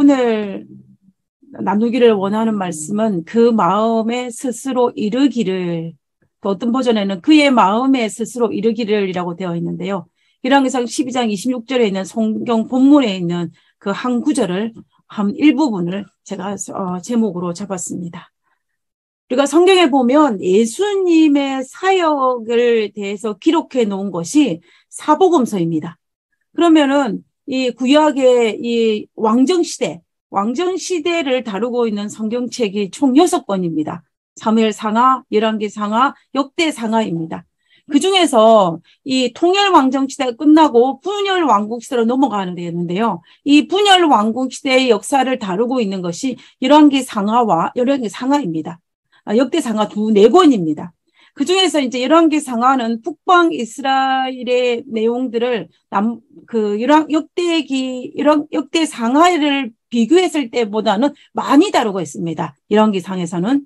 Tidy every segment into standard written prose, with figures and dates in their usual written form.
오늘 나누기를 원하는 말씀은 그 마음에 스스로 이르기를, 또 어떤 버전에는 그의 마음에 스스로 이르기를이라고 되어 있는데요. 열왕기상 12장 26절에 있는 성경 본문에 있는 그 한 구절을, 한 일부분을 제가 제목으로 잡았습니다. 우리가 성경에 보면 예수님의 사역을 대해서 기록해 놓은 것이 사복음서입니다. 그러면은 이 구약의 이 왕정시대를 다루고 있는 성경책이 총 6권입니다. 사무엘상하, 열왕기상하, 역대상하입니다. 그 중에서 이 통일왕정시대가 끝나고 분열왕국시대로 넘어가는 데였는데요. 이 분열왕국시대의 역사를 다루고 있는 것이 열왕기상하와 역대상하입니다. 네 권입니다. 그 중에서 이제 열왕기상하는 북방 이스라엘의 내용들을 역대상하를 비교했을 때보다는 많이 다루고 있습니다. 열왕기상에서는.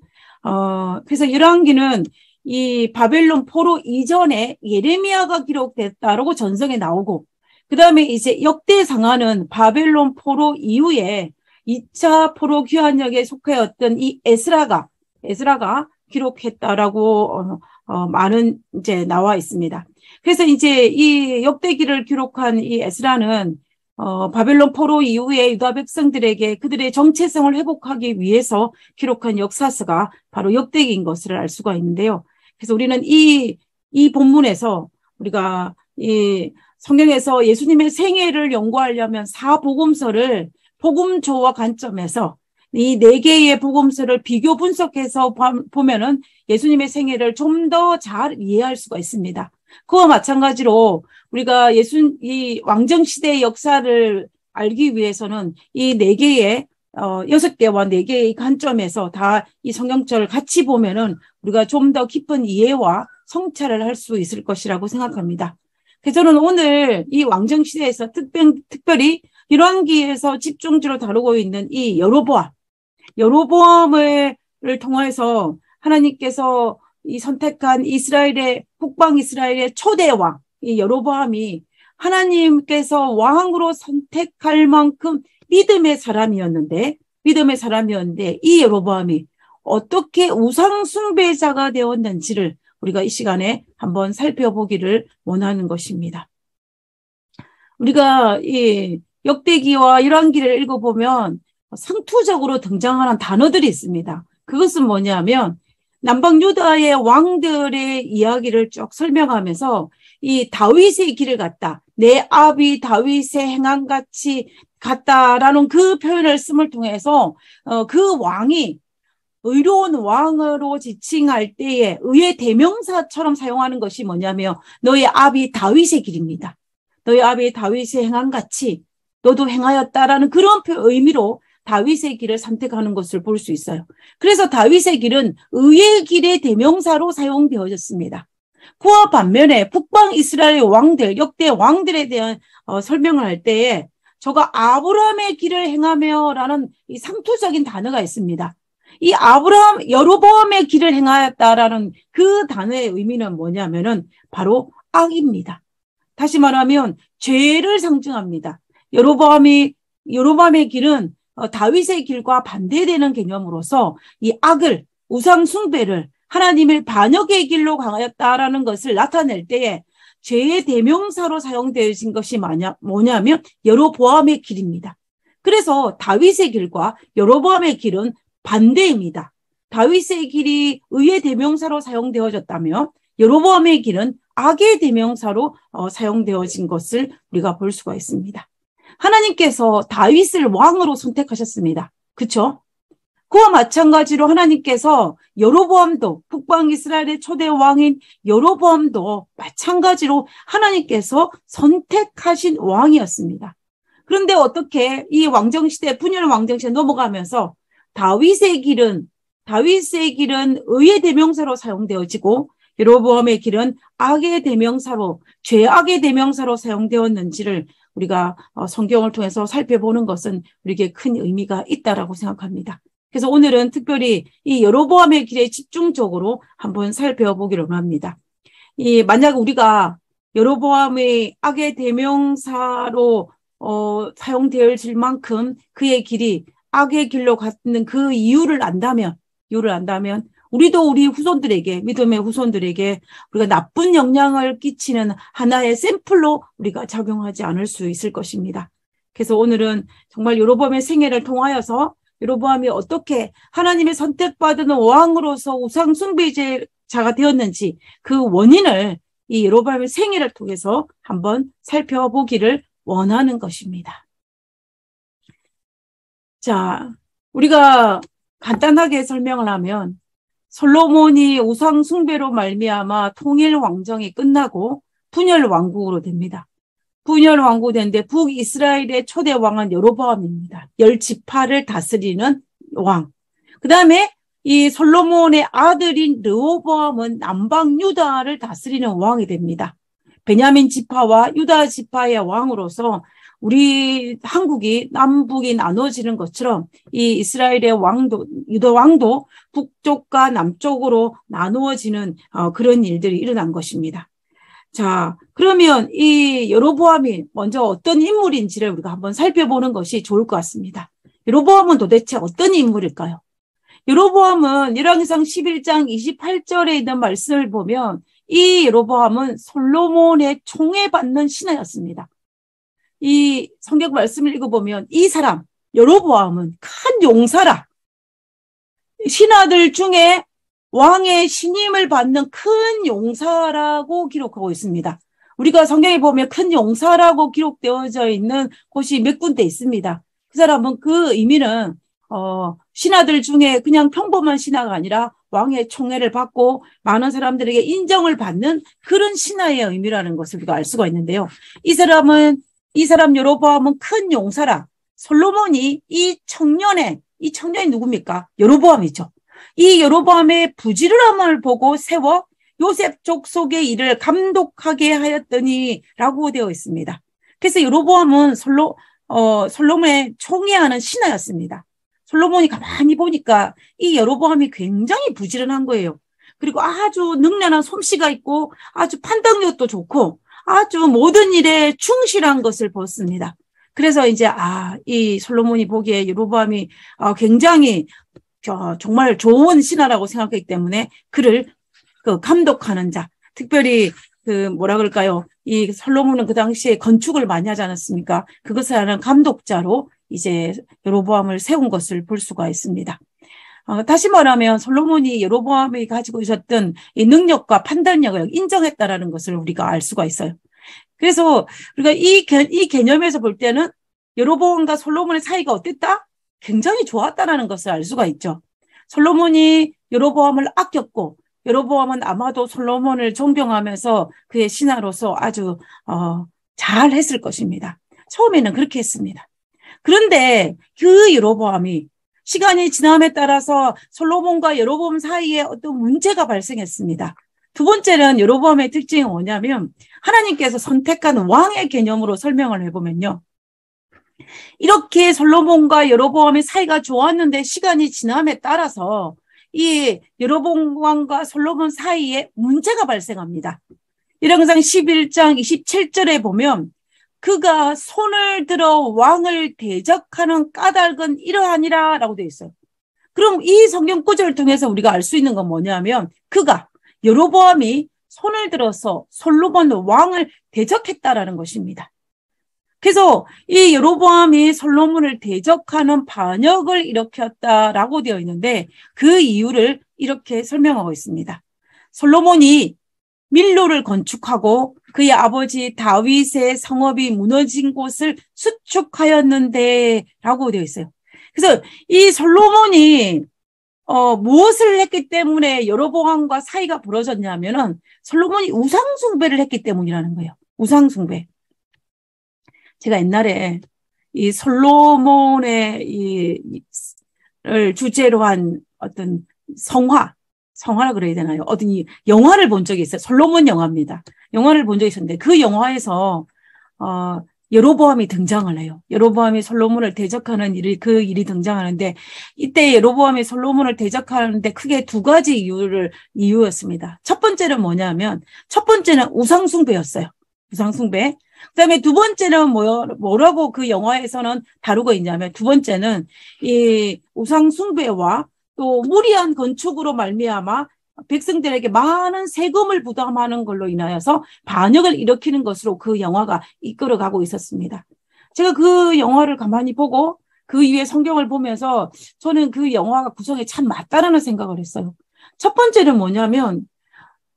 그래서 열왕기는 이 바벨론 포로 이전에 예레미야가 기록됐다라고 전성에 나오고, 그 다음에 이제 역대상하는 바벨론 포로 이후에 2차 포로 귀환역에 속하였던 이 에스라가 기록했다라고 많은 이제 나와 있습니다. 그래서 이제 이 역대기를 기록한 이 에스라는 바벨론 포로 이후에 유다 백성들에게 그들의 정체성을 회복하기 위해서 기록한 역사서가 바로 역대기인 것을 알 수가 있는데요. 그래서 우리는 이 본문에서 우리가 이 성경에서 예수님의 생애를 연구하려면 사복음서를 복음조와 관점에서 이 4개의 복음서를 비교 분석해서 보면은 예수님의 생애를 좀 더 잘 이해할 수가 있습니다. 그와 마찬가지로 우리가 이 왕정시대의 역사를 알기 위해서는 이 4개의 6개와 4개의 관점에서 다 이 성경절을 같이 보면은 우리가 좀 더 깊은 이해와 성찰을 할 수 있을 것이라고 생각합니다. 그래서 저는 오늘 이 왕정시대에서 특별히 열왕기에서 집중적으로 다루고 있는 이 여로보암을 통해서 하나님께서 이 선택한 북방 이스라엘의 초대왕, 이 여로보암이 하나님께서 왕으로 선택할 만큼 믿음의 사람이었는데 이 여로보암이 어떻게 우상 숭배자가 되었는지를 우리가 이 시간에 한번 살펴보기를 원하는 것입니다. 우리가 이 역대기와 열왕기를 읽어보면 상투적으로 등장하는 단어들이 있습니다. 그것은 뭐냐면 남방 유다의 왕들의 이야기를 쭉 설명하면서 이 다윗의 길을 갔다, 내 아비 다윗의 행한 같이 갔다라는 그 표현을 씀을 통해서 그 왕이 의로운 왕으로 지칭할 때에 의의 대명사처럼 사용하는 것이 뭐냐면 너의 아비 다윗의 길입니다. 너의 아비 다윗의 행한 같이 너도 행하였다라는 그런 의미로 다윗의 길을 선택하는 것을 볼 수 있어요. 그래서 다윗의 길은 의의 길의 대명사로 사용되어졌습니다. 그와 반면에 북방 이스라엘 왕들, 역대 왕들에 대한 설명을 할 때에 저가 아브라함의 길을 행하며라는 이 상투적인 단어가 있습니다. 이 여로보암의 길을 행하였다라는 그 단어의 의미는 뭐냐면은 바로 악입니다. 다시 말하면 죄를 상징합니다. 여로보암의 길은 다윗의 길과 반대되는 개념으로서 이 악을, 우상 숭배를 하나님의 반역의 길로 강하였다라는 것을 나타낼 때에 죄의 대명사로 사용되어진 것이 뭐냐면 여로보암의 길입니다. 그래서 다윗의 길과 여로보암의 길은 반대입니다. 다윗의 길이 의의 대명사로 사용되어졌다면 여로보암의 길은 악의 대명사로 사용되어진 것을 우리가 볼 수가 있습니다. 하나님께서 다윗을 왕으로 선택하셨습니다. 그렇죠? 그와 마찬가지로 하나님께서 여로보암도, 북방 이스라엘의 초대 왕인 여로보암도 마찬가지로 하나님께서 선택하신 왕이었습니다. 그런데 어떻게 이 왕정시대, 분열 왕정시대 넘어가면서 다윗의 길은 의의 대명사로 사용되어지고 여로보암의 길은 악의 대명사로, 죄악의 대명사로 사용되었는지를 우리가 성경을 통해서 살펴보는 것은 우리에게 큰 의미가 있다라고 생각합니다. 그래서 오늘은 특별히 이 여로보암의 길에 집중적으로 한번 살펴보기로 합니다. 만약 우리가 여로보암의 악의 대명사로 사용되어질 만큼 그의 길이 악의 길로 갔는 그 이유를 안다면 우리도 우리 후손들에게, 믿음의 후손들에게 우리가 나쁜 영향을 끼치는 하나의 샘플로 우리가 작용하지 않을 수 있을 것입니다. 그래서 오늘은 정말 여로보암의 생애를 통하여서 여로보암이 어떻게 하나님의 선택받은 왕으로서 우상 숭배자가 되었는지 그 원인을 이 여로보암의 생애를 통해서 한번 살펴보기를 원하는 것입니다. 자, 우리가 간단하게 설명을 하면 솔로몬이 우상 숭배로 말미암아 통일 왕정이 끝나고 분열 왕국으로 됩니다. 분열 왕국이 되는데 북이스라엘의 초대 왕은 여로보암입니다. 10지파를 다스리는 왕. 그 다음에 이 솔로몬의 아들인 르호보암은 남방 유다를 다스리는 왕이 됩니다. 베냐민 지파와 유다 지파의 왕으로서 우리 한국이 남북이 나눠지는 것처럼 이 이스라엘의 왕도, 유다 왕도 북쪽과 남쪽으로 나누어지는 그런 일들이 일어난 것입니다. 자, 그러면 이 여로보암이 먼저 어떤 인물인지를 우리가 한번 살펴보는 것이 좋을 것 같습니다. 여로보암은 도대체 어떤 인물일까요? 여로보암은 열왕기상 11장 28절에 있는 말씀을 보면 이 여로보암은 솔로몬의 총애받는 신하였습니다. 이 성경 말씀을 읽어보면 이 사람 여로보암은 큰 용사라, 신하들 중에 왕의 신임을 받는 큰 용사라고 기록하고 있습니다. 우리가 성경에 보면 큰 용사라고 기록되어져 있는 곳이 몇 군데 있습니다. 그 사람은 그 의미는 신하들 중에 그냥 평범한 신하가 아니라 왕의 총애를 받고 많은 사람들에게 인정을 받는 그런 신하의 의미라는 것을 우리가 알 수가 있는데요. 이 사람 여로보암은 큰 용사라. 솔로몬이 이 청년이 누굽니까? 여로보암이죠. 이 여로보암의 부지런함을 보고 세워 요셉 족속의 일을 감독하게 하였더니 라고 되어 있습니다. 그래서 여로보암은 솔로몬의 총애하는 신하였습니다. 솔로몬이 가만히 보니까 이 여로보암이 굉장히 부지런한 거예요. 그리고 아주 능련한 솜씨가 있고 아주 판단력도 좋고 아주 모든 일에 충실한 것을 보았습니다. 그래서 이제 이 솔로몬이 보기에 여로보암이 굉장히 정말 좋은 신하라고 생각했기 때문에 그를 감독하는 자, 특별히 이 솔로몬은 그 당시에 건축을 많이 하지 않았습니까? 그것을 하는 감독자로 이제 여로보암을 세운 것을 볼 수가 있습니다. 다시 말하면 솔로몬이 여로보암이 가지고 있었던 이 능력과 판단력을 인정했다라는 것을 우리가 알 수가 있어요. 그래서 우리가 이 개념에서 볼 때는 여로보암과 솔로몬의 사이가 어땠다? 굉장히 좋았다라는 것을 알 수가 있죠. 솔로몬이 여로보암을 아꼈고 여로보암은 아마도 솔로몬을 존경하면서 그의 신하로서 아주 잘 했을 것입니다. 처음에는 그렇게 했습니다. 그런데 그 여로보암이 시간이 지남에 따라서 솔로몬과 여로보암 사이에 어떤 문제가 발생했습니다. 두 번째는 여로보암의 특징이 뭐냐면 하나님께서 선택한 왕의 개념으로 설명을 해보면요. 이렇게 솔로몬과 여로보암의 사이가 좋았는데 시간이 지남에 따라서 이 여로보암 왕과 솔로몬 사이에 문제가 발생합니다. 열왕기상 11장 27절에 보면 그가 손을 들어 왕을 대적하는 까닭은 이러하니라 라고 되어 있어요. 그럼 이 성경 구절을 통해서 우리가 알 수 있는 건 뭐냐면 여로보암이 손을 들어서 솔로몬 왕을 대적했다라는 것입니다. 그래서 이 여로보암이 솔로몬을 대적하는 반역을 일으켰다라고 되어 있는데 그 이유를 이렇게 설명하고 있습니다. 솔로몬이 밀로를 건축하고 그의 아버지 다윗의 성읍이 무너진 곳을 수축하였는데 라고 되어 있어요. 그래서 이 솔로몬이 무엇을 했기 때문에 여로보암과 사이가 벌어졌냐면은 솔로몬이 우상숭배를 했기 때문이라는 거예요. 우상숭배. 제가 옛날에 이 솔로몬의 를 주제로 한 어떤 성화라 그래야 되나요? 어떤 영화를 본 적이 있어요. 솔로몬 영화입니다. 영화를 본 적이 있었는데 그 영화에서 여로보암이 등장을 해요. 여로보암이 솔로몬을 대적하는 그 일이 등장하는데 이때 여로보암이 솔로몬을 대적하는데 크게 두 가지 이유였습니다. 첫 번째는 뭐냐면 첫 번째는 우상숭배였어요. 우상숭배. 그다음에 두 번째는 뭐라고 그 영화에서는 다루고 있냐면, 두 번째는 이 우상 숭배와 또 무리한 건축으로 말미암아 백성들에게 많은 세금을 부담하는 걸로 인하여서 반역을 일으키는 것으로 그 영화가 이끌어가고 있었습니다. 제가 그 영화를 가만히 보고 그 이후에 성경을 보면서 저는 그 영화가 구성에 참 맞다라는 생각을 했어요. 첫 번째는 뭐냐면,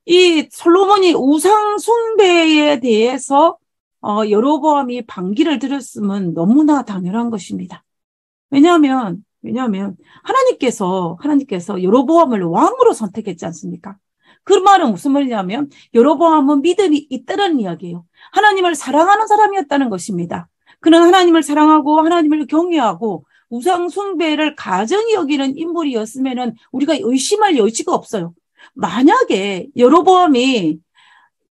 이 솔로몬이 우상 숭배에 대해서 여로보암이 반기를 들었으면 너무나 당연한 것입니다. 왜냐하면 하나님께서 여로보암을 왕으로 선택했지 않습니까? 그 말은 무슨 말이냐면, 여로보암은 믿음이 있다는 이야기예요. 하나님을 사랑하는 사람이었다는 것입니다. 그는 하나님을 사랑하고 하나님을 경외하고 우상 숭배를 가정이 여기는 인물이었으면 우리가 의심할 여지가 없어요. 만약에 여로보암이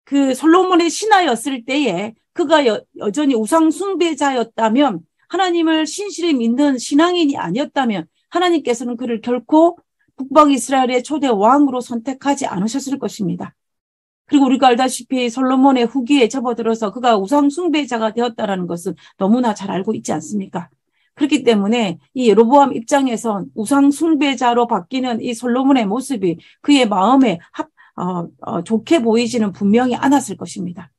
그 솔로몬의 신하였을 때에 그가 여전히 우상 숭배자였다면, 하나님을 신실히 믿는 신앙인이 아니었다면 하나님께서는 그를 결코 북방 이스라엘의 초대 왕으로 선택하지 않으셨을 것입니다. 그리고 우리가 알다시피 솔로몬의 후기에 접어들어서 그가 우상 숭배자가 되었다는 것은 너무나 잘 알고 있지 않습니까? 그렇기 때문에 이 여로보암 입장에선 우상 숭배자로 바뀌는 이 솔로몬의 모습이 그의 마음에 좋게 보이지는 분명히 않았을 것입니다.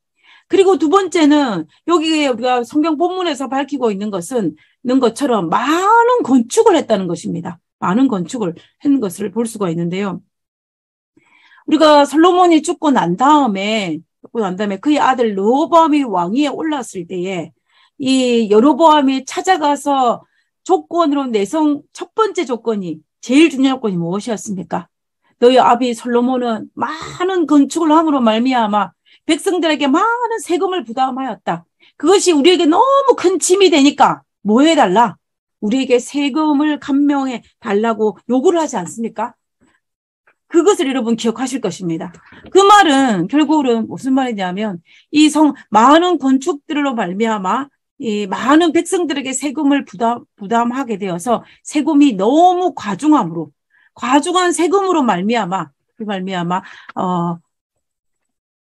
그리고 두 번째는 여기에 우리가 성경 본문에서 밝히고 있는 것처럼 많은 건축을 했다는 것입니다. 많은 건축을 한 것을 볼 수가 있는데요. 우리가 솔로몬이 죽고 난 다음에 그의 아들 르호보암이 왕위에 올랐을 때에 이 여로보암이 찾아가서 조건으로 첫 번째 조건이, 제일 중요한 조건이 무엇이었습니까? 너희 아비 솔로몬은 많은 건축을 함으로 말미암아 백성들에게 많은 세금을 부담하였다. 그것이 우리에게 너무 큰 짐이 되니까 뭐 해달라? 우리에게 세금을 감면해 달라고 요구를 하지 않습니까? 그것을 여러분 기억하실 것입니다. 그 말은 결국은 무슨 말이냐면, 많은 건축들로 말미암아 이 많은 백성들에게 세금을 부담하게 되어서 세금이 너무 과중한 세금으로 말미암아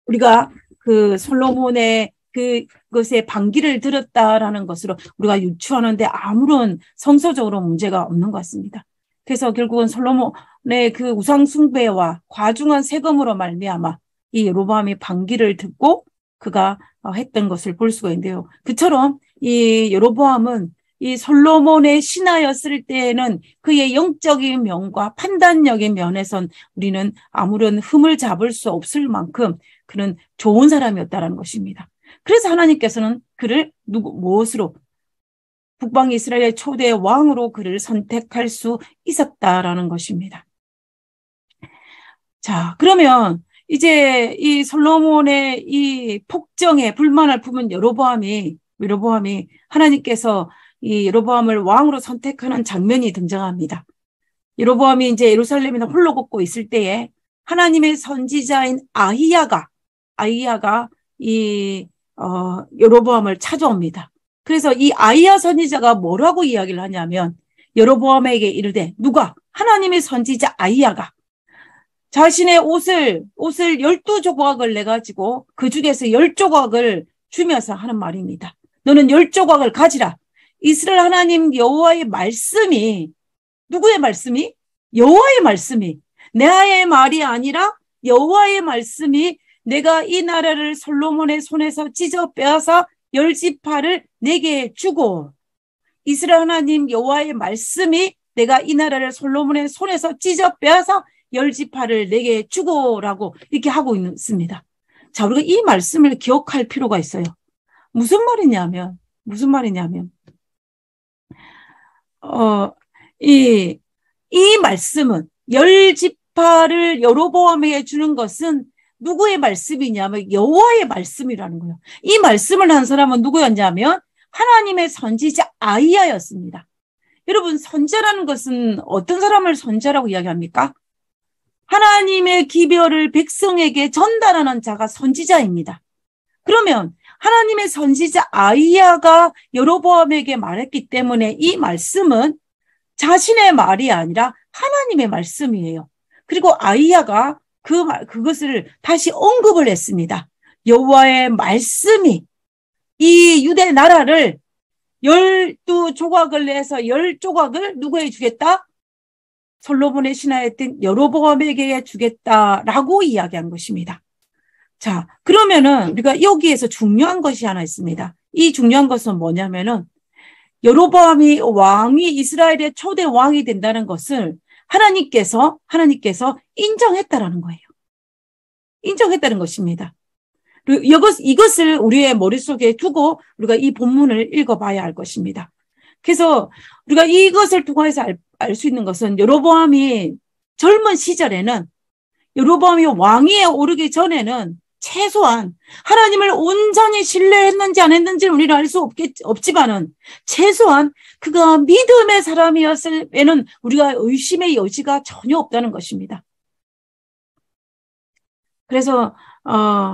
우리가 그 솔로몬의 그것에 반기를 들었다라는 것으로 우리가 유추하는데 아무런 성서적으로 문제가 없는 것 같습니다. 그래서 결국은 솔로몬의 그 우상 숭배와 과중한 세금으로 말미암아 이 여로보암이 반기를 듣고 그가 했던 것을 볼 수가 있는데요. 그처럼 이 여로보암은 이 솔로몬의 신하였을 때에는 그의 영적인 면과 판단력의 면에선 우리는 아무런 흠을 잡을 수 없을 만큼 그는 좋은 사람이었다는 것입니다. 그래서 하나님께서는 그를 무엇으로? 북방 이스라엘의 초대 왕으로 그를 선택할 수 있었다라는 것입니다. 자, 그러면 이제 이 솔로몬의 이 폭정에 불만을 품은 여로보암이 하나님께서 이 여로보암을 왕으로 선택하는 장면이 등장합니다. 여로보암이 이제 예루살렘에 홀로 걷고 있을 때에 하나님의 선지자인 아히야가 이 여로보암을 찾아옵니다. 그래서 이 아히야 선지자가 뭐라고 이야기를 하냐면, 여로보암에게 이르되, 하나님의 선지자 아히야가 자신의 옷을 12조각을 내가지고 그 중에서 10조각을 주면서 하는 말입니다. 너는 10조각을 가지라. 이스라엘 하나님 여호와의 말씀이, 누구의 말씀이? 여호와의 말씀이, 내의 말이 아니라 여호와의 말씀이 내가 이 나라를 솔로몬의 손에서 찢어 빼앗아 10지파를 내게 주고, 이스라엘 하나님 여호와의 말씀이 내가 이 나라를 솔로몬의 손에서 찢어 빼앗아 10지파를 내게 주고라고 이렇게 하고 있습니다. 자, 우리가 이 말씀을 기억할 필요가 있어요. 무슨 말이냐면 이 말씀은 10지파를 여로보암에게 주는 것은 누구의 말씀이냐면 여호와의 말씀이라는 거예요. 이 말씀을 한 사람은 누구였냐면 하나님의 선지자 아히야였습니다. 여러분, 선지자라는 것은 어떤 사람을 선지자라고 이야기합니까? 하나님의 기별을 백성에게 전달하는 자가 선지자입니다. 그러면 하나님의 선지자 아히야가 여로보암에게 말했기 때문에 이 말씀은 자신의 말이 아니라 하나님의 말씀이에요. 그리고 아히야가 그것을 다시 언급을 했습니다. 여호와의 말씀이 이 유대 나라를 12조각을 내서 10조각을 누구에게 주겠다? 솔로몬의 신하였던 여로보암에게 주겠다라고 이야기한 것입니다. 자, 그러면은 우리가 여기에서 중요한 것이 하나 있습니다. 이 중요한 것은 뭐냐면은 여로보암이 이스라엘의 초대 왕이 된다는 것을 하나님께서 인정했다라는 거예요. 인정했다는 것입니다. 이것을 우리의 머릿속에 두고 우리가 이 본문을 읽어봐야 할 것입니다. 그래서 우리가 이것을 통해서 알 수 있는 것은 여로보암이 젊은 시절에는 여로보암이 왕위에 오르기 전에는 최소한 하나님을 온전히 신뢰했는지 안 했는지는 우리는 알 수 없지만은 최소한 그가 믿음의 사람이었음에는 우리가 의심의 여지가 전혀 없다는 것입니다. 그래서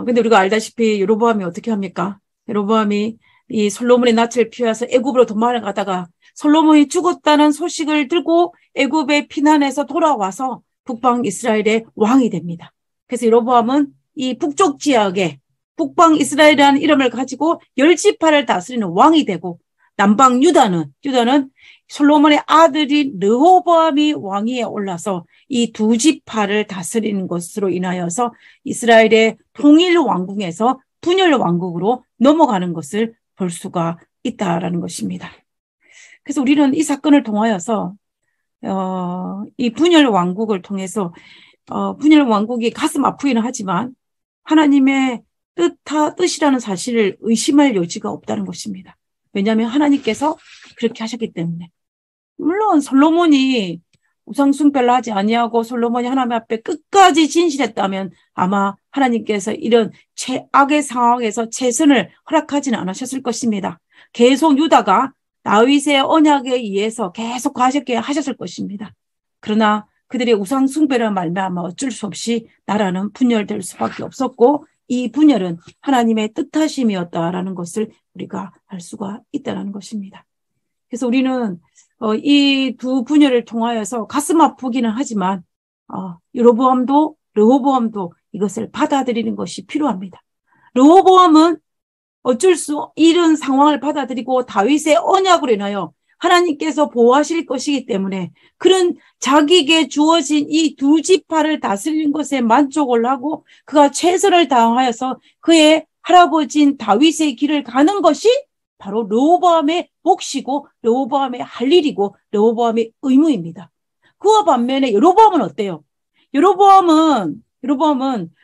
근데 우리가 알다시피 여로보암이 어떻게 합니까? 여로보암이 이 솔로몬의 낯을 피해서 애굽으로 도망을 가다가 솔로몬이 죽었다는 소식을 들고 애굽에 피난해서 돌아와서 북방 이스라엘의 왕이 됩니다. 그래서 여로보암은 이 북쪽 지역에 북방 이스라엘이라는 이름을 가지고 10지파를 다스리는 왕이 되고 남방 유다는 솔로몬의 아들인 르호보암이 왕위에 올라서 이 두 지파를 다스리는 것으로 인하여서 이스라엘의 통일 왕국에서 분열 왕국으로 넘어가는 것을 볼 수가 있다라는 것입니다. 그래서 우리는 이 사건을 통하여서 이 분열 왕국을 통해서 분열 왕국이 가슴 아프기는 하지만 하나님의 뜻이라는 사실을 의심할 여지가 없다는 것입니다. 왜냐하면 하나님께서 그렇게 하셨기 때문에. 물론 솔로몬이 우상 숭배를 하지 아니하고 솔로몬이 하나님 앞에 끝까지 진실했다면 아마 하나님께서 이런 최악의 상황에서 최선을 허락하지는 않으셨을 것입니다. 계속 유다가 다윗의 언약에 의해서 계속 가셨게 하셨을 것입니다. 그러나 그들의 우상 숭배를 말미암아 어쩔 수 없이 나라는 분열될 수밖에 없었고 이 분열은 하나님의 뜻하심이었다라는 것을 우리가 알 수가 있다는 것입니다. 그래서 우리는 이 두 분열을 통하여서 가슴 아프기는 하지만 여로보암도 르호보암도 이것을 받아들이는 것이 필요합니다. 르호보암은 이런 상황을 받아들이고 다윗의 언약으로 인하여 하나님께서 보호하실 것이기 때문에 그런 자기에게 주어진 이 두 지파를 다스리는 것에 만족을 하고 그가 최선을 다하여서 그의 할아버지인 다윗의 길을 가는 것이 바로 르호보암의 몫이고 르호보암의 할 일이고 르호보암의 의무입니다. 그와 반면에 여로보암은 어때요? 여로보암은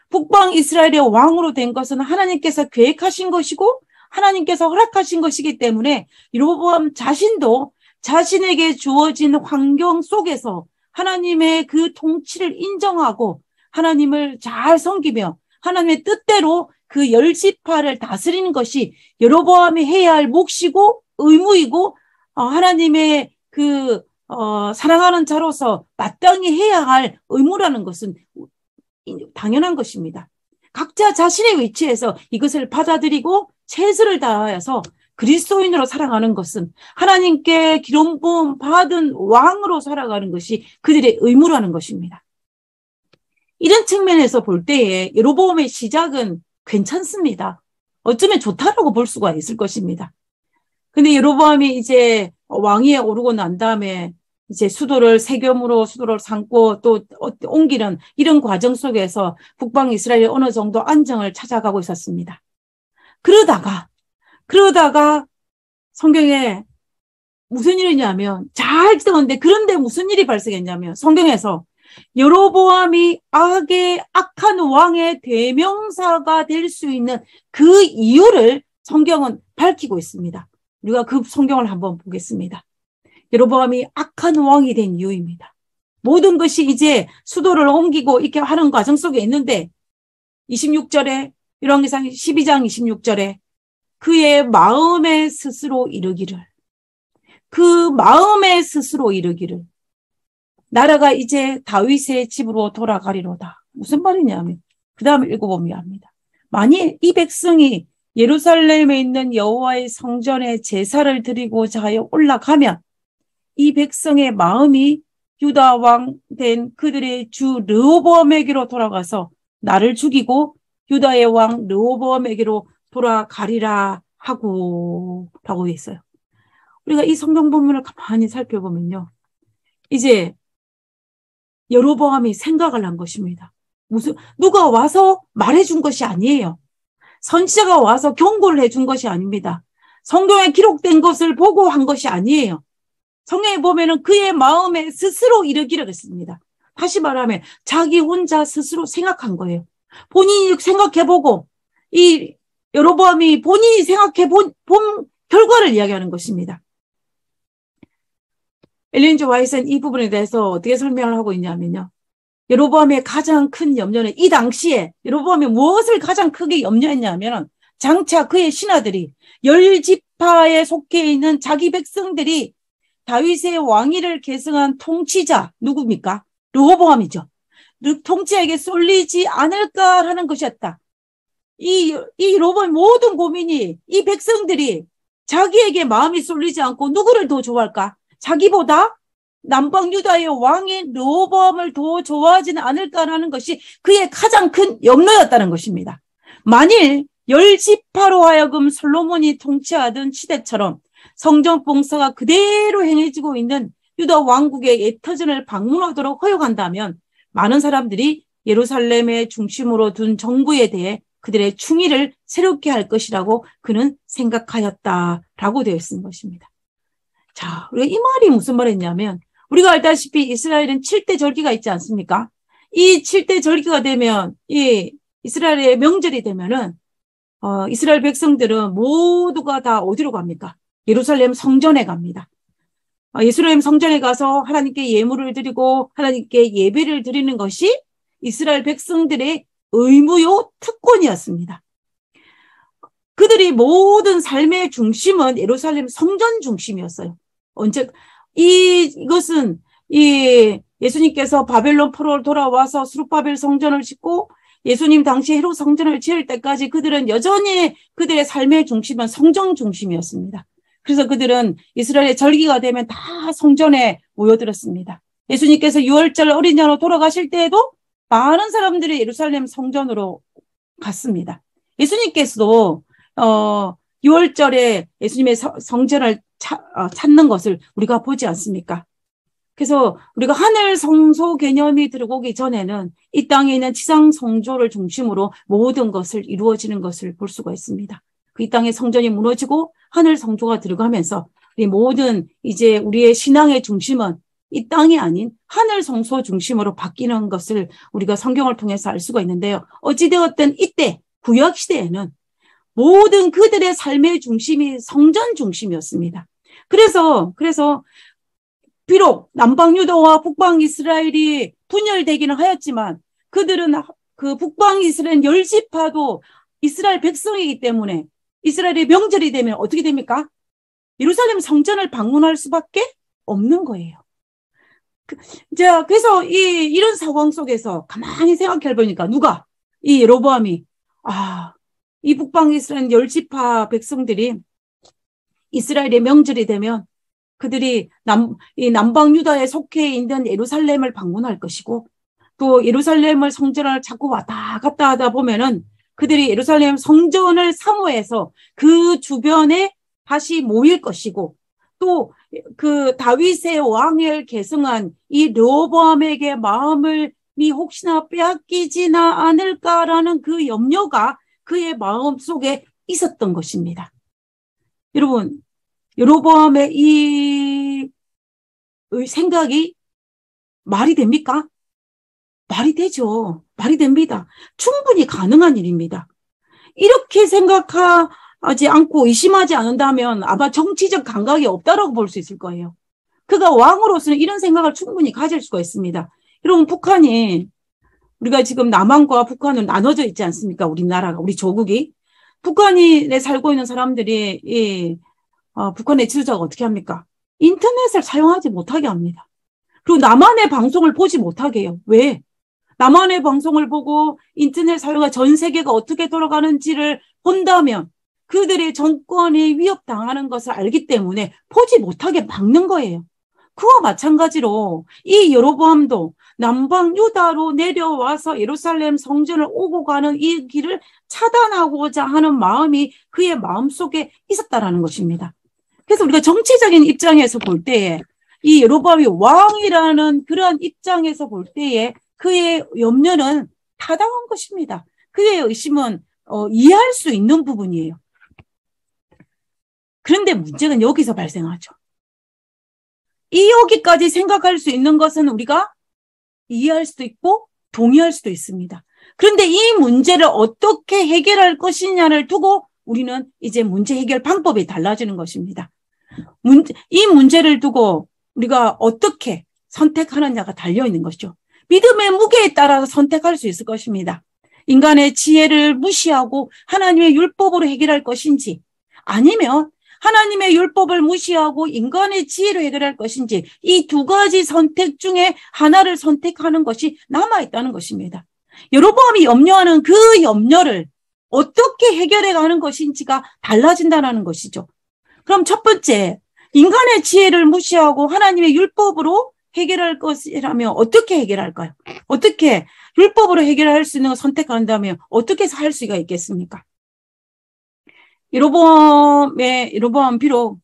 북방 이스라엘의 왕으로 된 것은 하나님께서 계획하신 것이고 하나님께서 허락하신 것이기 때문에 여로보암 자신도 자신에게 주어진 환경 속에서 하나님의 그 통치를 인정하고 하나님을 잘 섬기며 하나님의 뜻대로 그 10지파를 다스리는 것이 여로보암이 해야 할 몫이고 의무이고 하나님의 사랑하는 자로서 마땅히 해야 할 의무라는 것은 당연한 것입니다. 각자 자신의 위치에서 이것을 받아들이고 최선을 다하여서 그리스도인으로 살아가는 것은 하나님께 기름 부음 받은 왕으로 살아가는 것이 그들의 의무라는 것입니다. 이런 측면에서 볼 때에 여로보암의 시작은 괜찮습니다. 어쩌면 좋다라고 볼 수가 있을 것입니다. 근데 여로보암이 이제 왕위에 오르고 난 다음에 이제 세겜으로 수도를 삼고 또 옮기는 이런 과정 속에서 북방 이스라엘이 어느 정도 안정을 찾아가고 있었습니다. 그러다가 성경에 무슨 일이냐면 잘 듣는데 그런데 무슨 일이 발생했냐면 성경에서 여로보암이 악한 왕의 대명사가 될 수 있는 그 이유를 성경은 밝히고 있습니다. 우리가 그 성경을 한번 보겠습니다. 여로보암이 악한 왕이 된 이유입니다. 모든 것이 이제 수도를 옮기고 이렇게 하는 과정 속에 있는데 26절에 열왕기상 12장 26절에 그의 마음에 스스로 이르기를 나라가 이제 다윗의 집으로 돌아가리로다. 무슨 말이냐면 그 다음에 읽어보면 합니다. 만일 이 백성이 예루살렘에 있는 여호와의 성전에 제사를 드리고자 하여 올라가면 이 백성의 마음이 유다 왕 된 그들의 주 르호보암에게로 돌아가서 나를 죽이고 유다의 왕 르호보암에게로 돌아가리라 하고 라고 돼 있어요. 우리가 이 성경 본문을 가만히 살펴보면요. 이제 여로보암이 생각을 한 것입니다. 누가 와서 말해준 것이 아니에요. 선지자가 와서 경고를 해준 것이 아닙니다. 성경에 기록된 것을 보고 한 것이 아니에요. 성경에 보면은 그의 마음에 스스로 이르기를 했습니다. 다시 말하면 자기 혼자 스스로 생각한 거예요. 본인이 생각해보고 이 여로보암이 본인이 생각해본 결과를 이야기하는 것입니다. 엘렌 G. 화이트는 이 부분에 대해서 어떻게 설명을 하고 있냐면요. 여로보암의 가장 큰 염려는 이 당시에 여로보암이 무엇을 가장 크게 염려했냐면 장차 그의 신하들이 열지파에 속해 있는 자기 백성들이 다윗의 왕위를 계승한 통치자 누굽니까? 르호보암이죠. 통치에게 쏠리지 않을까라는 것이었다. 이 르호보암의 모든 고민이 이 백성들이 자기에게 마음이 쏠리지 않고 누구를 더 좋아할까? 자기보다 남방 유다의 왕인 르호보암을 더 좋아하지는 않을까라는 것이 그의 가장 큰 염려였다는 것입니다. 만일 열지파로 하여금 솔로몬이 통치하던 시대처럼 성전 봉사가 그대로 행해지고 있는 유다 왕국의 옛터전을 방문하도록 허용한다면 많은 사람들이 예루살렘의 중심으로 둔 정부에 대해 그들의 충의를 새롭게 할 것이라고 그는 생각하였다라고 되어 있는 것입니다. 자, 우리가 이 말이 무슨 말이냐면 우리가 알다시피 이스라엘은 7대 절기가 있지 않습니까? 이 7대 절기가 되면 이 이스라엘의 명절이 되면은 이스라엘 백성들은 모두가 다 어디로 갑니까? 예루살렘 성전에 갑니다. 예루살렘 성전에 가서 하나님께 예물을 드리고 하나님께 예배를 드리는 것이 이스라엘 백성들의 의무요 특권이었습니다. 그들이 모든 삶의 중심은 예루살렘 성전 중심이었어요. 이것은 예수님께서 바벨론 포로로 돌아와서 스룹바벨 성전을 짓고 예수님 당시 헤롯 성전을 지을 때까지 그들은 여전히 그들의 삶의 중심은 성전 중심이었습니다. 그래서 그들은 이스라엘의 절기가 되면 다 성전에 모여들었습니다. 예수님께서 6월절 어린 양으로 돌아가실 때에도 많은 사람들이 예루살렘 성전으로 갔습니다. 예수님께서도 6월절에 예수님의 성전을 찾는 것을 우리가 보지 않습니까? 그래서 우리가 하늘 성소 개념이 들어오기 전에는 이 땅에 있는 지상 성조를 중심으로 모든 것을 이루어지는 것을 볼 수가 있습니다. 이 땅의 성전이 무너지고 하늘 성조가 들어가면서 이 모든 이제 우리의 신앙의 중심은 이 땅이 아닌 하늘 성소 중심으로 바뀌는 것을 우리가 성경을 통해서 알 수가 있는데요. 어찌되었든 이때 구약 시대에는 모든 그들의 삶의 중심이 성전 중심이었습니다. 그래서 비록 남방 유다와 북방 이스라엘이 분열되기는 하였지만 그들은 그 북방 이스라엘 열지파도 이스라엘 백성이기 때문에 이스라엘의 명절이 되면 어떻게 됩니까? 예루살렘 성전을 방문할 수밖에 없는 거예요. 그래서 이런 상황 속에서 가만히 생각해 보니까 누가? 이 여로보암이 이 북방 이스라엘 열지파 백성들이 이스라엘의 명절이 되면 그들이 남방 유다에 속해 있는 예루살렘을 방문할 것이고 또 예루살렘을 성전을 자꾸 왔다 갔다 하다 보면은 그들이 예루살렘 성전을 사모해서 그 주변에 다시 모일 것이고 또 그 다윗의 왕을 계승한 이 르호보암에게 마음을 혹시나 빼앗기지나 않을까라는 그 염려가 그의 마음 속에 있었던 것입니다. 여러분, 여로보암의 이 생각이 말이 됩니까? 말이 되죠. 말이 됩니다. 충분히 가능한 일입니다. 이렇게 생각하지 않고 의심하지 않는다면 아마 정치적 감각이 없다라고 볼 수 있을 거예요. 그가 왕으로서는 이런 생각을 충분히 가질 수가 있습니다. 여러분, 북한이 우리가 지금 남한과 북한은 나눠져 있지 않습니까? 우리나라가, 우리 조국이. 북한에 살고 있는 사람들이 북한의 지도자가 어떻게 합니까? 인터넷을 사용하지 못하게 합니다. 그리고 남한의 방송을 보지 못하게 해요. 왜? 남한의 방송을 보고 인터넷 사용과 전 세계가 어떻게 돌아가는지를 본다면 그들의 정권이 위협당하는 것을 알기 때문에 보지 못하게 막는 거예요. 그와 마찬가지로 이 여로보암도 남방 유다로 내려와서 예루살렘 성전을 오고 가는 이 길을 차단하고자 하는 마음이 그의 마음속에 있었다라는 것입니다. 그래서 우리가 정치적인 입장에서 볼 때에 이 여로보암이 왕이라는 그러한 입장에서 볼 때에 그의 염려는 타당한 것입니다. 그의 의심은 이해할 수 있는 부분이에요. 그런데 문제는 여기서 발생하죠. 여기까지 생각할 수 있는 것은 우리가 이해할 수도 있고 동의할 수도 있습니다. 그런데 이 문제를 어떻게 해결할 것이냐를 두고 우리는 이제 문제 해결 방법이 달라지는 것입니다. 이 문제를 두고 우리가 어떻게 선택하느냐가 달려있는 것이죠. 믿음의 무게에 따라서 선택할 수 있을 것입니다. 인간의 지혜를 무시하고 하나님의 율법으로 해결할 것인지, 아니면 하나님의 율법을 무시하고 인간의 지혜로 해결할 것인지, 이 두 가지 선택 중에 하나를 선택하는 것이 남아있다는 것입니다. 여로보암이 염려하는 그 염려를 어떻게 해결해 가는 것인지가 달라진다는 것이죠. 그럼 첫 번째, 인간의 지혜를 무시하고 하나님의 율법으로 해결할 것이라면 어떻게 해결할까요? 어떻게 율법으로 해결할 수 있는 걸 선택한다면 어떻게 할 수가 있겠습니까? 여로보암 비록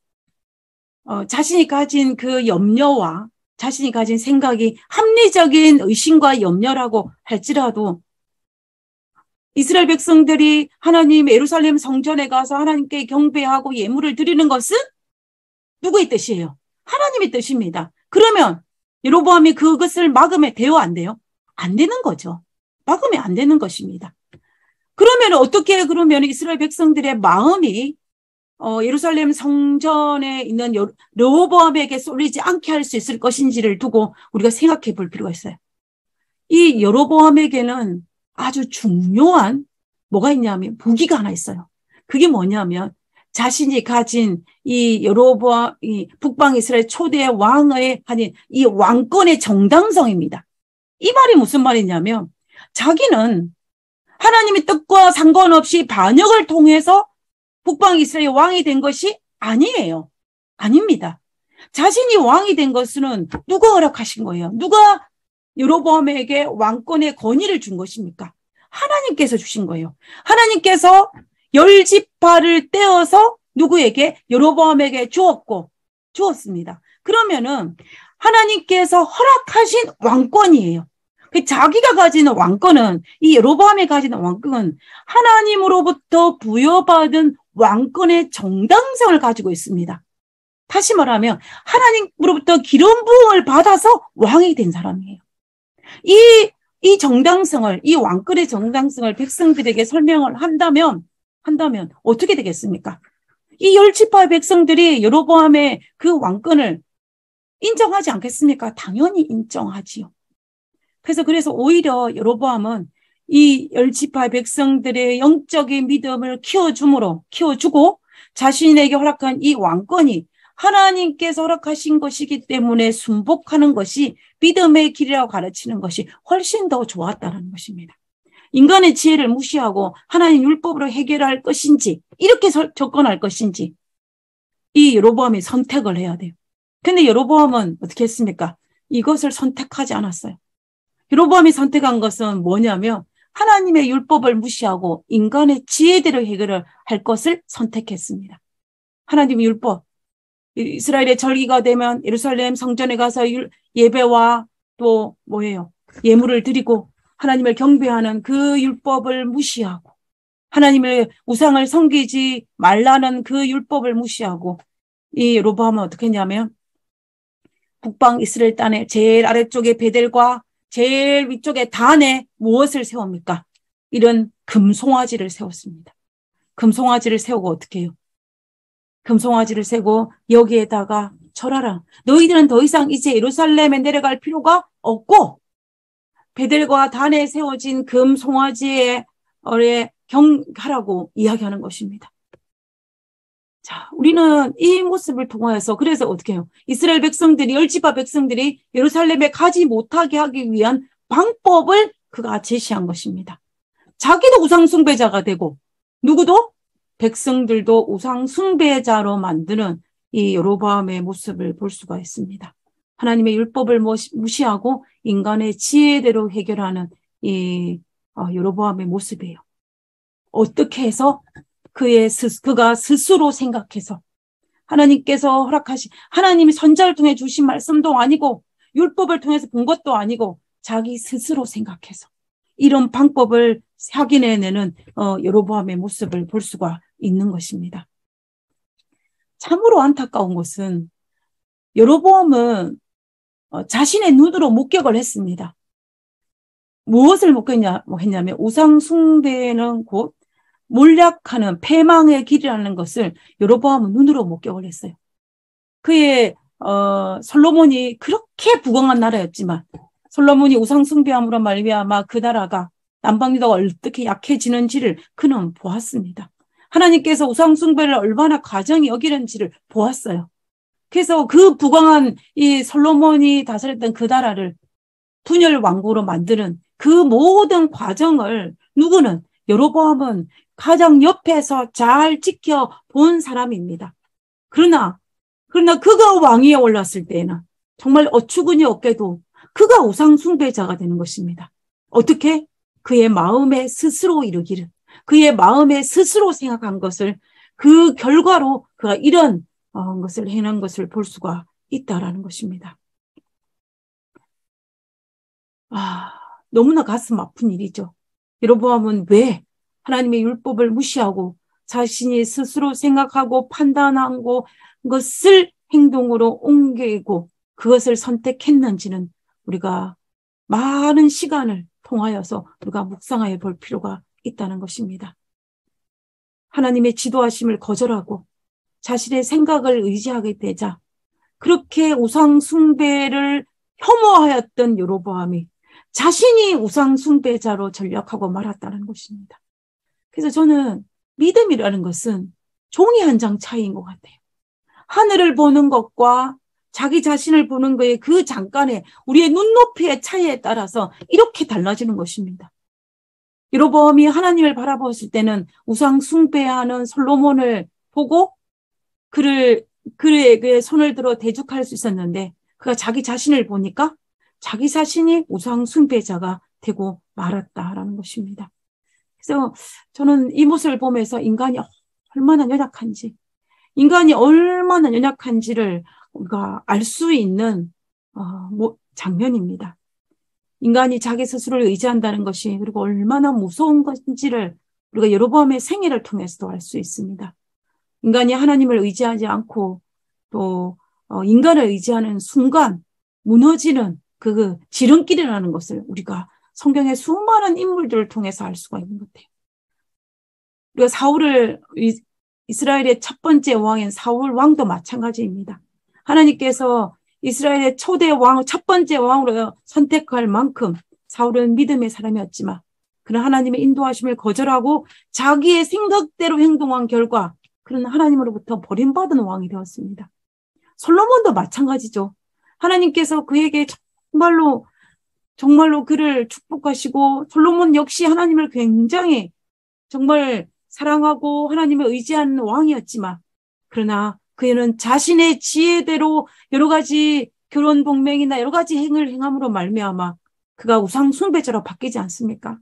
자신이 가진 그 염려와 자신이 가진 생각이 합리적인 의심과 염려라고 할지라도 이스라엘 백성들이 하나님 예루살렘 성전에 가서 하나님께 경배하고 예물을 드리는 것은 누구의 뜻이에요? 하나님의 뜻입니다. 그러면 여로보암이 그것을 막으면 돼요? 안 돼요? 안 되는 거죠. 막으면 안 되는 것입니다. 그러면 어떻게 그러면 이스라엘 백성들의 마음이 예루살렘 성전에 있는 르호보암에게 쏠리지 않게 할 수 있을 것인지를 두고 우리가 생각해 볼 필요가 있어요. 이 여로보암에게는 아주 중요한 뭐가 있냐면 무기가 하나 있어요. 그게 뭐냐면 자신이 가진 이 여로보암, 이 북방 이스라엘 초대 왕의 아니 이 왕권의 정당성입니다. 이 말이 무슨 말이냐면 자기는 하나님의 뜻과 상관없이 반역을 통해서 북방 이스라엘 왕이 된 것이 아니에요. 아닙니다. 자신이 왕이 된 것은 누가 허락하신 거예요? 누가 여로보암에게 왕권의 권위를 준 것입니까? 하나님께서 주신 거예요. 하나님께서 10지파를 떼어서 누구에게? 여로보암에게 주었습니다. 그러면은 하나님께서 허락하신 왕권이에요. 자기가 가지는 왕권은, 이 여로보암이 가지는 왕권은 하나님으로부터 부여받은 왕권의 정당성을 가지고 있습니다. 다시 말하면 하나님으로부터 기름 부음을 받아서 왕이 된 사람이에요. 이 정당성을, 이 왕권의 정당성을 백성들에게 설명을 한다면 어떻게 되겠습니까? 이 10지파의 백성들이 여로보암의 그 왕권을 인정하지 않겠습니까? 당연히 인정하지요. 그래서 오히려 여로보암은 이 10지파의 백성들의 영적인 믿음을 키워주고 자신에게 허락한 이 왕권이 하나님께서 허락하신 것이기 때문에 순복하는 것이 믿음의 길이라고 가르치는 것이 훨씬 더 좋았다는 것입니다. 인간의 지혜를 무시하고 하나님 율법으로 해결할 것인지, 이렇게 접근할 것인지, 이 여로보암이 선택을 해야 돼요. 근데 여로보암은 어떻게 했습니까? 이것을 선택하지 않았어요. 여로보암이 선택한 것은 뭐냐면 하나님의 율법을 무시하고 인간의 지혜대로 해결을 할 것을 선택했습니다. 하나님의 율법, 이스라엘의 절기가 되면 예루살렘 성전에 가서 예배와 또 예물을 드리고 하나님을 경배하는 그 율법을 무시하고 하나님의 우상을 섬기지 말라는 그 율법을 무시하고 이 여로보암은 어떻게 했냐면 북방 이스라엘 땅에 제일 아래쪽에 베델과 제일 위쪽에 단에 무엇을 세웁니까? 이런 금송아지를 세웠습니다. 금송아지를 세우고 어떻게 해요? 금송아지를 세고 여기에다가 절하라. 너희들은 더 이상 이제 예루살렘에 내려갈 필요가 없고 베델과 단에 세워진 금송아지에 경하라고 이야기하는 것입니다. 자, 우리는 이 모습을 통하여서 그래서 어떻게 해요? 이스라엘 백성들이 10지파 백성들이 예루살렘에 가지 못하게 하기 위한 방법을 그가 제시한 것입니다. 자기도 우상 숭배자가 되고 누구도? 백성들도 우상 숭배자로 만드는 이 여로보암의 모습을 볼 수가 있습니다. 하나님의 율법을 무시하고 인간의 지혜대로 해결하는 이 여로보암의 모습이에요. 어떻게 해서 그가 스스로 생각해서 하나님께서 하나님이 선자를 통해 주신 말씀도 아니고 율법을 통해서 본 것도 아니고 자기 스스로 생각해서 이런 방법을 확인해내는 여로보암의 모습을 볼 수가 있는 것입니다. 참으로 안타까운 것은 여로보암은 자신의 눈으로 목격을 했습니다. 무엇을 했냐면 우상 숭배는 곧 몰약하는 패망의 길이라는 것을 여로보암은 눈으로 목격을 했어요. 그의 솔로몬이 그렇게 부강한 나라였지만 솔로몬이 우상 숭배함으로 말미암아 그 나라가 남방유다가 어떻게 약해지는지를 그는 보았습니다. 하나님께서 우상 숭배를 얼마나 가정이 여기는지를 보았어요. 그래서 그 부강한 이 솔로몬이 다스렸던 그 나라를 분열 왕국으로 만드는 그 모든 과정을 여로보암은 가장 옆에서 잘 지켜본 사람입니다. 그러나 그가 왕위에 올랐을 때에는 정말 어처구니 없게도 그가 우상 숭배자가 되는 것입니다. 어떻게? 그의 마음에 스스로 이르기를, 그의 마음에 스스로 생각한 것을 그 결과로 그가 이런 것을 해낸 것을 볼 수가 있다라는 것입니다. 너무나 가슴 아픈 일이죠. 여로보암은 왜 하나님의 율법을 무시하고 자신이 스스로 생각하고 판단하고 것을 행동으로 옮기고 그것을 선택했는지는 우리가 많은 시간을 통하여서 우리가 묵상하여 볼 필요가 있다는 것입니다. 하나님의 지도하심을 거절하고 자신의 생각을 의지하게 되자 그렇게 우상 숭배를 혐오하였던 여로보암이 자신이 우상 숭배자로 전락하고 말았다는 것입니다. 그래서 저는 믿음이라는 것은 종이 한 장 차이인 것 같아요. 하늘을 보는 것과 자기 자신을 보는 것의 그 잠깐의 우리의 눈높이의 차이에 따라서 이렇게 달라지는 것입니다. 여로보암이 하나님을 바라보았을 때는 우상 숭배하는 솔로몬을 보고 그에게 손을 들어 대적할 수 있었는데 그가 자기 자신을 보니까 자기 자신이 우상 숭배자가 되고 말았다라는 것입니다. 그래서 저는 이 모습을 보면서 인간이 얼마나 연약한지를 우리가 알 수 있는 장면입니다. 인간이 자기 스스로를 의지한다는 것이 그리고 얼마나 무서운 것인지를 우리가 여로보암의 생애를 통해서도 알 수 있습니다. 인간이 하나님을 의지하지 않고 또 인간을 의지하는 순간 무너지는 그 지름길이라는 것을 우리가 성경의 수많은 인물들을 통해서 알 수가 있는 것 같아요. 우리가 이스라엘의 첫 번째 왕인 사울 왕도 마찬가지입니다. 하나님께서 이스라엘의 초대 왕, 첫 번째 왕으로 선택할 만큼 사울은 믿음의 사람이었지만 그는 하나님의 인도하심을 거절하고 자기의 생각대로 행동한 결과 그는 하나님으로부터 버림받은 왕이 되었습니다. 솔로몬도 마찬가지죠. 하나님께서 그에게 정말로 그를 축복하시고 솔로몬 역시 하나님을 굉장히 정말 사랑하고 하나님을 의지하는 왕이었지만 그러나 그는 자신의 지혜대로 여러 가지 결혼 동맹이나 여러 가지 행을 행함으로 말미암아 그가 우상 숭배자로 바뀌지 않습니까?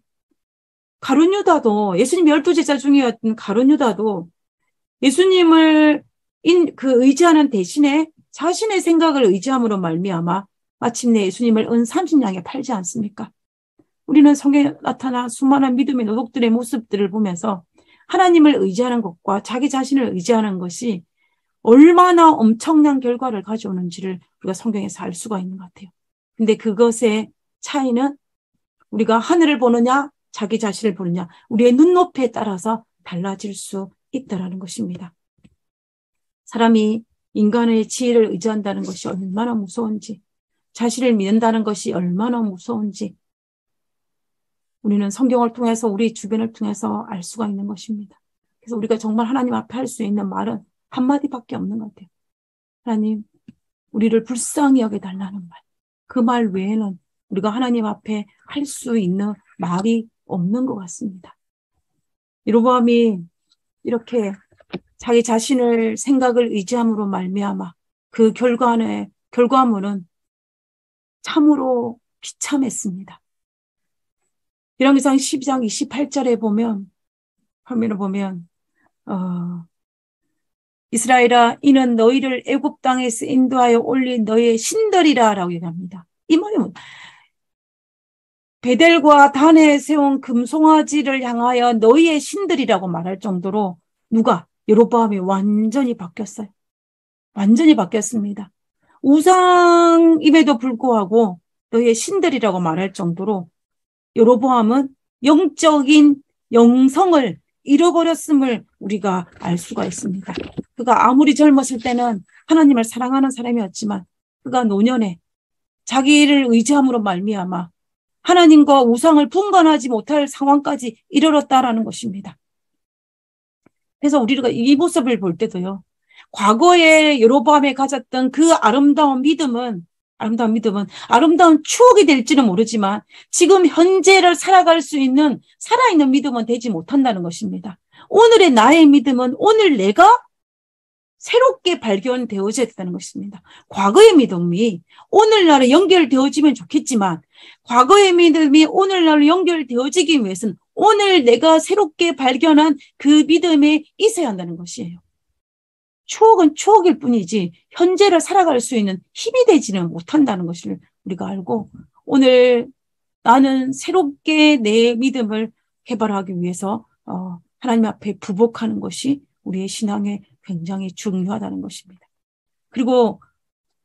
가룟 유다도 예수님 12제자 중이었던 가룟 유다도 예수님을 의지하는 대신에 자신의 생각을 의지함으로 말미암아 마침내 예수님을 은 30냥에 팔지 않습니까? 우리는 성경에 나타난 수많은 믿음의 노독들의 모습들을 보면서 하나님을 의지하는 것과 자기 자신을 의지하는 것이 얼마나 엄청난 결과를 가져오는지를 우리가 성경에서 알 수가 있는 것 같아요. 근데 그것의 차이는 우리가 하늘을 보느냐 자기 자신을 보느냐 우리의 눈높이에 따라서 달라질 수 있다는 것입니다. 사람이 인간의 지혜를 의지한다는 것이 얼마나 무서운지 자신을 믿는다는 것이 얼마나 무서운지 우리는 성경을 통해서 우리 주변을 통해서 알 수가 있는 것입니다. 그래서 우리가 정말 하나님 앞에 할 수 있는 말은 한마디밖에 없는 것 같아요. 하나님, 우리를 불쌍히 여겨달라는 말. 그 말 외에는 우리가 하나님 앞에 할 수 있는 말이 없는 것 같습니다. 여로보암이 이렇게 자기 자신을 생각을 의지함으로 말미암아 그 결과물은 참으로 비참했습니다. 열왕기상 12장 28절에 보면 화면을 보면 이스라엘아 이는 너희를 애굽 땅에서 인도하여 올린 너희의 신들이라 라고 얘기합니다. 이 말이 베델과 단에 세운 금송아지를 향하여 너희의 신들이라고 말할 정도로 누가? 여로보암이 완전히 바뀌었어요. 완전히 바뀌었습니다. 우상임에도 불구하고 너희의 신들이라고 말할 정도로 여로보암은 영적인 영성을 잃어버렸음을 우리가 알 수가 있습니다. 그가 아무리 젊었을 때는 하나님을 사랑하는 사람이었지만 그가 노년에 자기를 의지함으로 말미암아 하나님과 우상을 분간하지 못할 상황까지 이르렀다라는 것입니다. 그래서 우리가 이 모습을 볼 때도요. 과거에 여로보암이 가졌던 그 아름다운 믿음은 아름다운 추억이 될지는 모르지만 지금 현재를 살아갈 수 있는 살아있는 믿음은 되지 못한다는 것입니다. 오늘의 나의 믿음은 오늘 내가 새롭게 발견되어져야 된다는 것입니다. 과거의 믿음이 오늘날에 연결되어지면 좋겠지만 과거의 믿음이 오늘날로 연결되어지기 위해서는 오늘 내가 새롭게 발견한 그 믿음에 있어야 한다는 것이에요. 추억은 추억일 뿐이지 현재를 살아갈 수 있는 힘이 되지는 못한다는 것을 우리가 알고 오늘 나는 새롭게 내 믿음을 개발하기 위해서 하나님 앞에 부복하는 것이 우리의 신앙에 굉장히 중요하다는 것입니다. 그리고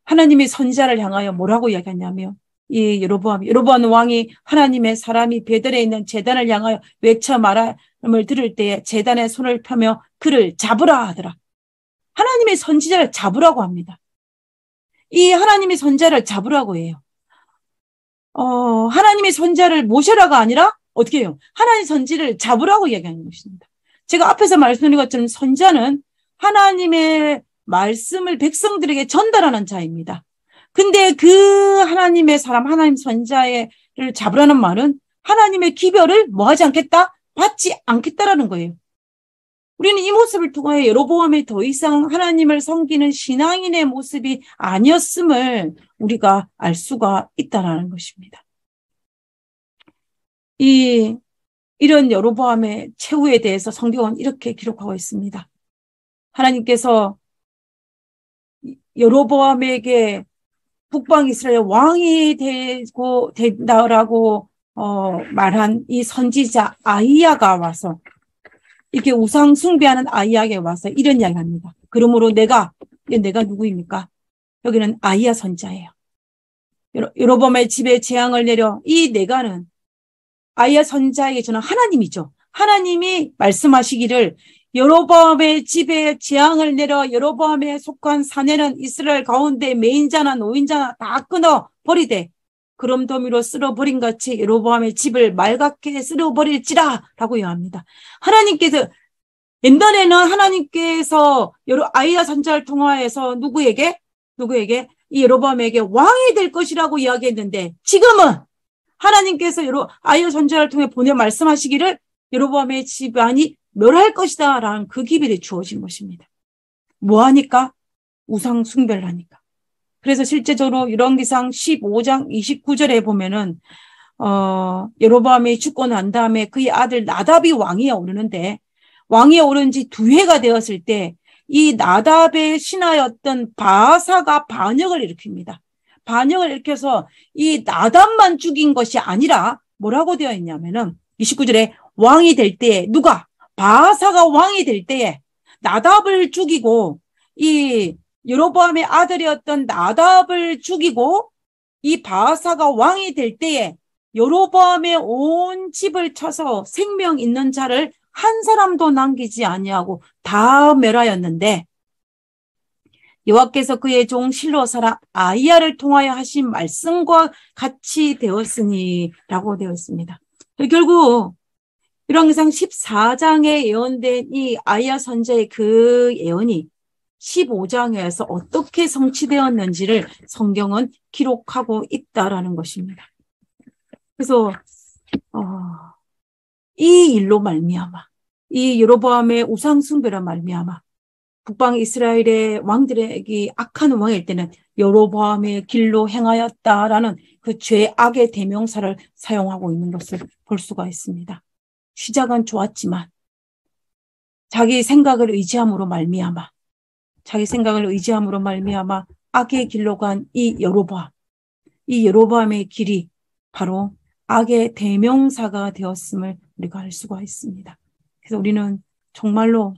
하나님의 선지자를 향하여 뭐라고 이야기하냐면 이 여로보암 왕이 하나님의 사람이 베델에 있는 제단을 향하여 외쳐 말함을 들을 때에 제단에 손을 펴며 그를 잡으라 하더라. 하나님의 선지자를 잡으라고 합니다. 이 하나님의 선지자를 잡으라고 해요. 하나님의 선지자를 모셔라가 아니라 어떻게 해요? 하나님의 선지를 잡으라고 이야기하는 것입니다. 제가 앞에서 말씀드린 것처럼 선지자는 하나님의 말씀을 백성들에게 전달하는 자입니다. 근데 그 하나님의 사람, 하나님 선지자를 잡으라는 말은 하나님의 기별을 뭐 하지 않겠다? 받지 않겠다라는 거예요. 우리는 이 모습을 통하여 여로보암이 더 이상 하나님을 섬기는 신앙인의 모습이 아니었음을 우리가 알 수가 있다는 것입니다. 이런 여로보암의 최후에 대해서 성경은 이렇게 기록하고 있습니다. 하나님께서 여로보암에게 북방 이스라엘 왕이 된다라고 말한 이 선지자 아히야가 와서 이렇게 우상 숭배하는 아히야에게 와서 이런 이야기를 합니다. 그러므로 내가 누구입니까? 여기는 아히야 선지자예요. 여로보암의 집에 재앙을 내려 이 내가는 아히야 선지자에게 저는 하나님이죠. 하나님이 말씀하시기를 여로보암의 집에 재앙을 내려 여로보암에 속한 사내는 이스라엘 가운데 매인자나 노인자나 다 끊어 버리되 그럼 더미로 쓸어버린 같이 여로보암의 집을 말갛게 쓸어버릴지라 라고 이야기합니다. 하나님께서 옛날에는 하나님께서 아히야 선지자를 통하여서 누구에게 이 여로보암에게 왕이 될 것이라고 이야기했는데 지금은 하나님께서 아히야 선지자를 통해 보내 말씀하시기를 여로보암의 집안이 멸할 것이다 라는 그 기별이 주어진 것입니다. 뭐하니까? 우상 숭배를 하니까. 그래서 실제적으로 열왕기상 15장 29절에 보면은 여로보암이 죽고 난 다음에 그의 아들 나답이 왕위에 오르는데 왕위에 오른 지 2해가 되었을 때 이 나답의 신하였던 바아사가 반역을 일으킵니다. 반역을 일으켜서 이 나답만 죽인 것이 아니라 뭐라고 되어 있냐면은 29절에 왕이 될 때에 누가? 바아사가 왕이 될 때에 나답을 죽이고 이 여로보암의 아들이었던 나답을 죽이고 이 바아사가 왕이 될 때에 여로보암의 온 집을 쳐서 생명 있는 자를 한 사람도 남기지 아니하고 다 멸하였는데 여호와께서 그의 종 실로 사람 아히야를 통하여 하신 말씀과 같이 되었으니 라고 되어 있습니다. 결국 열왕기상 14장에 예언된 이 아히야 선지자의 그 예언이 15장에서 어떻게 성취되었는지를 성경은 기록하고 있다라는 것입니다. 그래서 이 일로 말미암아 이 여로보암의 우상 숭배로 말미암아 북방 이스라엘의 왕들에게 악한 왕일 때는 여로보암의 길로 행하였다라는 그 죄악의 대명사를 사용하고 있는 것을 볼 수가 있습니다. 시작은 좋았지만 자기 생각을 의지함으로 말미암아 악의 길로 간 이 여로보암의 길이 바로 악의 대명사가 되었음을 우리가 알 수가 있습니다. 그래서 우리는 정말로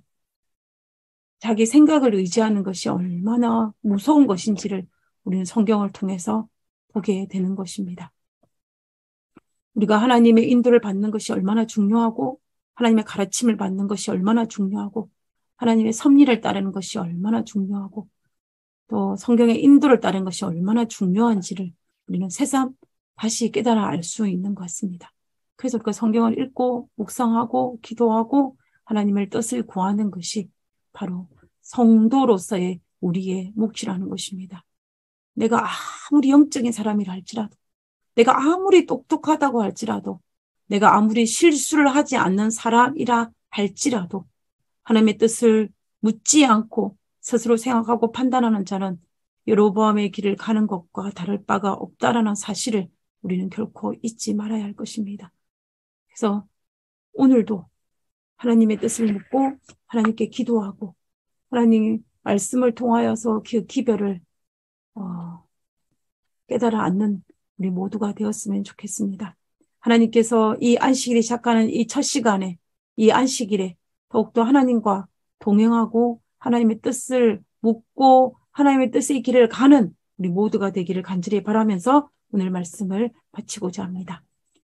자기 생각을 의지하는 것이 얼마나 무서운 것인지를 우리는 성경을 통해서 보게 되는 것입니다. 우리가 하나님의 인도를 받는 것이 얼마나 중요하고 하나님의 가르침을 받는 것이 얼마나 중요하고 하나님의 섭리를 따르는 것이 얼마나 중요하고 또 성경의 인도를 따르는 것이 얼마나 중요한지를 우리는 새삼 다시 깨달아 알 수 있는 것 같습니다. 그래서 그 성경을 읽고 묵상하고 기도하고 하나님의 뜻을 구하는 것이 바로 성도로서의 우리의 몫이라는 것입니다. 내가 아무리 영적인 사람이라 할지라도 내가 아무리 똑똑하다고 할지라도 내가 아무리 실수를 하지 않는 사람이라 할지라도 하나님의 뜻을 묻지 않고 스스로 생각하고 판단하는 자는 여로보암의 길을 가는 것과 다를 바가 없다라는 사실을 우리는 결코 잊지 말아야 할 것입니다. 그래서 오늘도 하나님의 뜻을 묻고 하나님께 기도하고 하나님 말씀을 통하여서 그 기별을 깨달아 앉는 우리 모두가 되었으면 좋겠습니다. 하나님께서 이 안식일이 시작하는 이 첫 시간에 이 안식일에 더욱더 하나님과 동행하고 하나님의 뜻을 묻고 하나님의 뜻의 길을 가는 우리 모두가 되기를 간절히 바라면서 오늘 말씀을 마치고자 합니다.